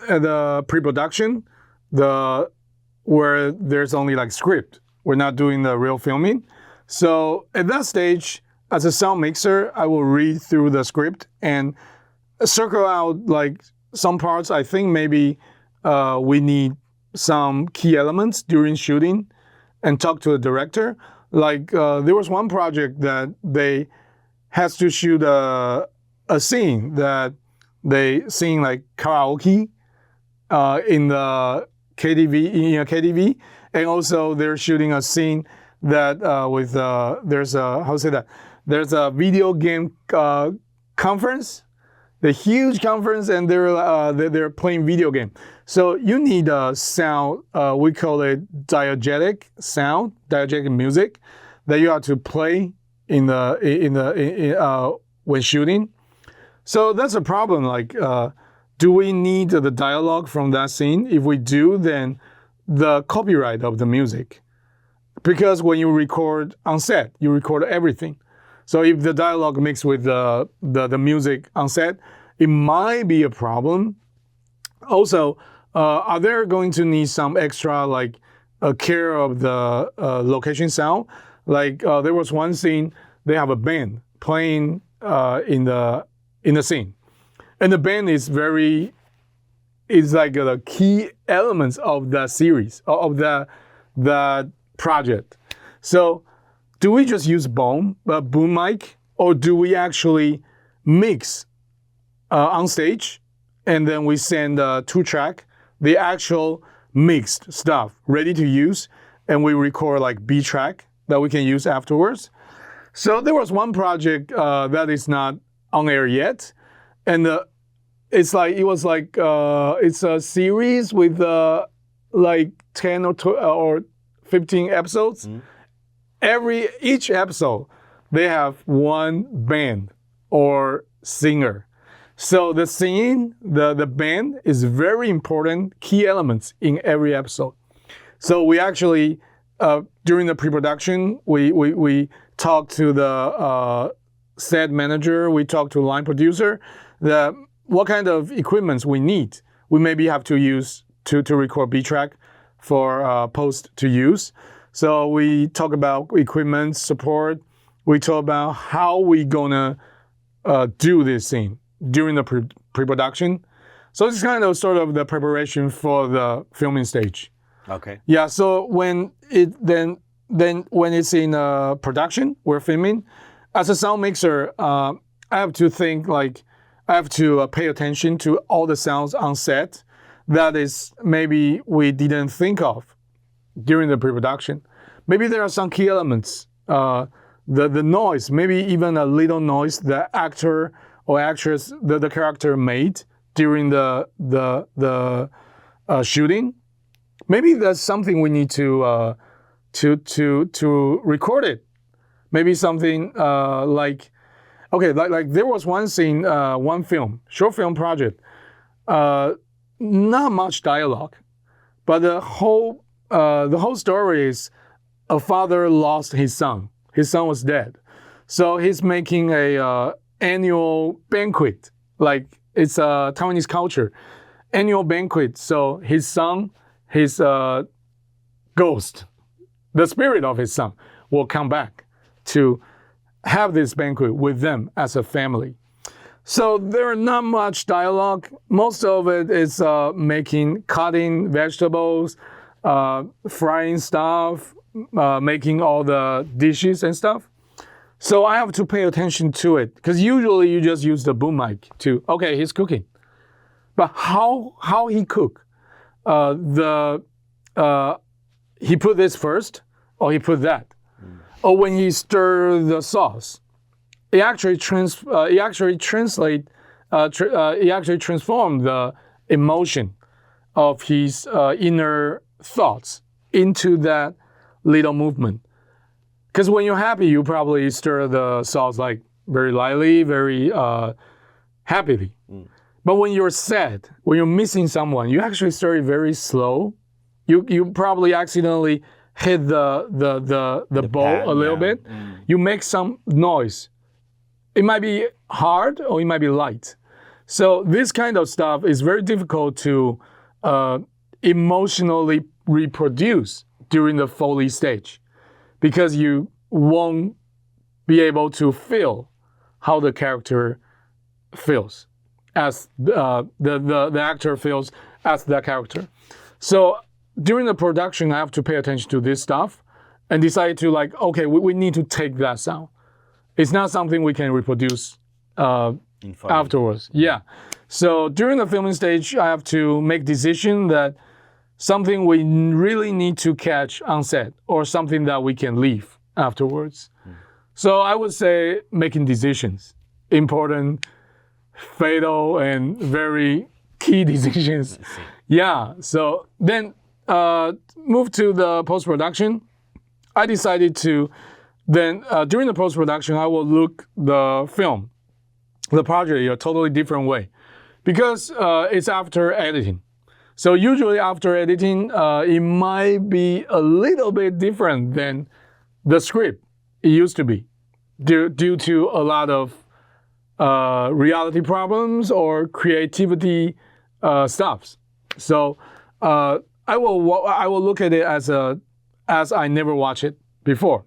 the pre-production, where there's only like script. We're not doing the real filming. So at that stage, as a sound mixer, I will read through the script and circle out like some parts. I think maybe we need some key elements during shooting and talk to the director. Like there was one project that they has to shoot a scene that they sing like karaoke in the KTV, and also they're shooting a scene that there's a video game conference, the huge conference, and they're playing video game. So you need a sound, we call it diegetic sound, diegetic music, that you have to play when shooting. So that's a problem. Like, do we need the dialogue from that scene? If we do, then the copyright of the music, because when you record on set, you record everything. So if the dialogue mixed with the music on set, it might be a problem. Also, are there going to need some extra like care of the location sound? Like there was one scene, they have a band playing in the scene, and the band is like the key elements of the series, of the project. So do we just use boom mic, or do we actually mix on stage, and then we send 2-track, the actual mixed stuff ready to use, and we record like B track that we can use afterwards? So there was one project that is not on air yet, and it's a series with like 10 or 15 episodes. Mm-hmm. Each episode they have one band or singer. So the singing, the band is very important, key elements in every episode. So we actually during the pre-production, we talked to the set manager, we talked to line producer, what kind of equipments we need. We maybe have to use to record B track for post to use. So we talk about equipment support. We talk about how we gonna do this scene during the pre-production. So it's kind of sort of the preparation for the filming stage. Okay. Yeah. So when when it's in production, we're filming. As a sound mixer, I have to think like I have to pay attention to all the sounds on set that is maybe we didn't think of during the pre-production. Maybe there are some key elements, the noise, maybe even a little noise the actor or actress, the character made during the shooting. Maybe that's something we need to record it. Maybe something like there was one scene, one film, short film project, not much dialogue, but the whole story is a father lost his son. His son was dead, so he's making a annual banquet, like it's a Taiwanese culture, annual banquet. So his son, his ghost, the spirit of his son, will come back to have this banquet with them as a family. So there are not much dialogue. Most of it is cutting vegetables, frying stuff, making all the dishes and stuff. So I have to pay attention to it, because usually you just use the boom mic to, okay, he's cooking. But how he cook? He put this first, or he put that. Or when he stir the sauce, it actually transform the emotion of his inner thoughts into that little movement. Because when you're happy, you probably stir the sauce like very lightly, very happily. But when you're sad, when you're missing someone, you actually stir it very slow. You probably accidentally hit the bowl pan, a little bit. You make some noise. It might be hard or it might be light. So this kind of stuff is very difficult to emotionally reproduce during the Foley stage, because you won't be able to feel how the character feels as the actor feels as that character. So during the production, I have to pay attention to this stuff and decide to like, okay, we need to take that sound. It's not something we can reproduce afterwards. Yeah. So during the filming stage, I have to make decision that something we really need to catch on set or something that we can leave afterwards. So I would say making decisions, important, fatal, and very key decisions. Yeah. So then move to the post-production. I decided to then during the post-production, I will look the film, the project in a totally different way, because it's after editing. So usually after editing, it might be a little bit different than the script it used to be, due to a lot of reality problems or creativity stuffs. So I will look at it as I never watched it before.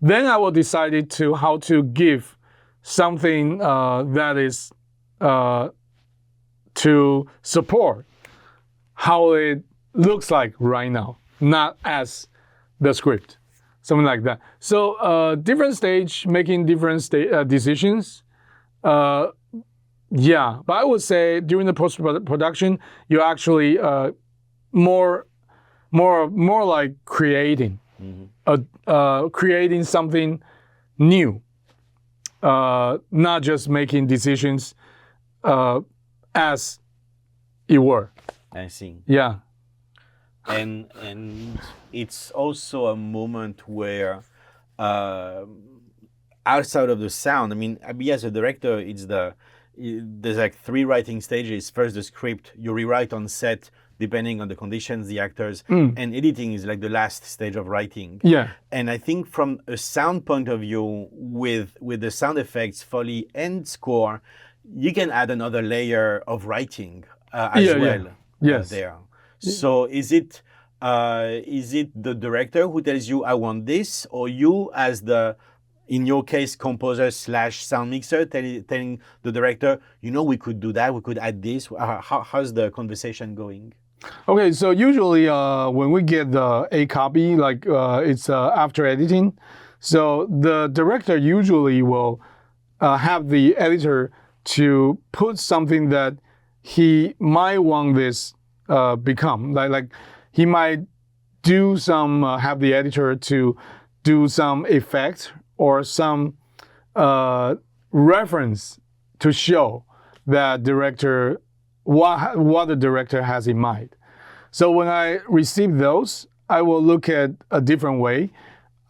Then I will decide to how to give something that is to support how it looks like right now, not as the script, something like that. So different stage, making different decisions. Yeah, but I would say during the post-production, you're actually more like creating, creating something new, not just making decisions as it were. I see. Yeah. And it's also a moment where outside of the sound, I mean, as a director, there's like 3 writing stages. First, the script, you rewrite on set depending on the conditions, the actors, and editing is like the last stage of writing. Yeah. And I think from a sound point of view, with the sound effects, Foley, and score, you can add another layer of writing as well. Yeah. Yes. There. So is it the director who tells you I want this, or you as in your case, composer / sound mixer telling the director, we could do that, we could add this? How's the conversation going? Okay, so usually when we get a copy, like it's after editing, so the director usually will have the editor to put something that he might want this become. Like he might do some, have the editor to do some effect or some reference to show that director what the director has in mind. So when I receive those, I will look at a different way.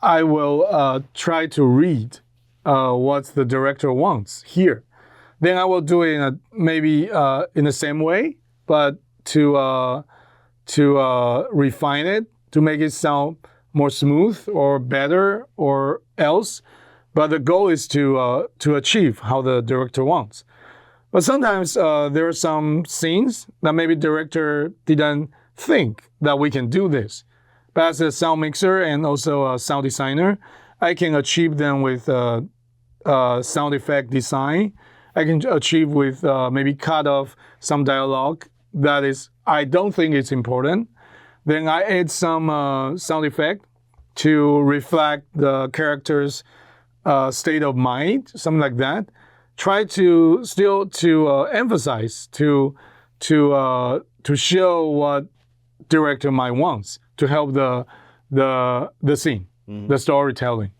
I will try to read what the director wants here. Then I will do it maybe in the same way, but to refine it, to make it sound more smooth or better or else. But the goal is to achieve how the director wants. But sometimes there are some scenes that maybe director didn't think that we can do this. But as a sound mixer and also a sound designer, I can achieve them with sound effect design. I can achieve with maybe cut off some dialogue that is, I don't think it's important. Then I add some sound effect to reflect the character's state of mind, something like that. Try to still emphasize, to show what director might wants to help the scene, the storytelling.